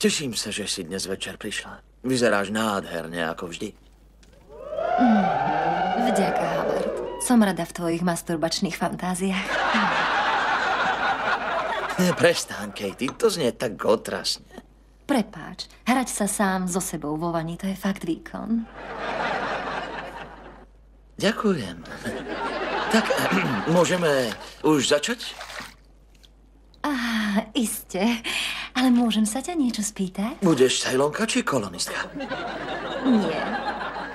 Teším sa, že si dnes večer prišla. Vyzeráš nádherne, ako vždy. Vďaka, Howard. Som rada v tvojich masturbačných fantáziách. Prestaň, Katie, to znie tak otrasne. Prepáč, hrať sa sám so sebou vo vani, to je fakt výkon. Ďakujem. Tak, môžeme už začať? Iste. Ale môžem sa ťa niečo spýtať? Budeš Cylonka či kolonistka? Nie.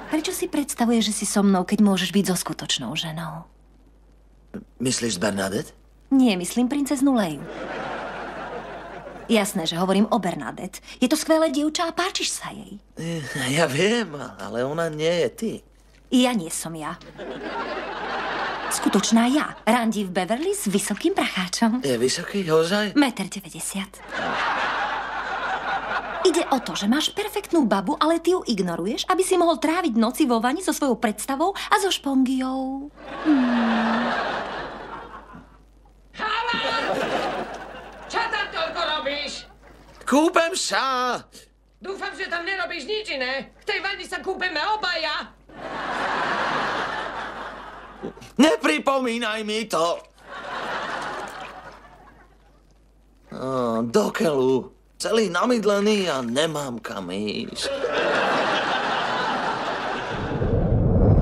Prečo si predstavuješ, že si so mnou, keď môžeš byť so skutočnou ženou? Myslíš Bernadette? Nie, myslím princeznu Leju. Jasné, že hovorím o Bernadette. Je to skvelé dievča a páčiš sa jej. Ja viem, ale ona nie je ty. Ja nie som ja. Skutočná ja. Randí v Beverly s vysokým pracháčom. Je vysoký, ozaj? 1,90 m. Ide o to, že máš perfektnú babu, ale ty ju ignoruješ, aby si mohol tráviť noci vo vani so svojou predstavou a so špongiou. Čo tam toľko robíš? Kúpem sa! Dúfam, že tam nerobíš nič iné. V tej vani sa kúpeme obaja. Nepripomínaj mi to! Do keľu. Celý namydlený a nemám kam ísť.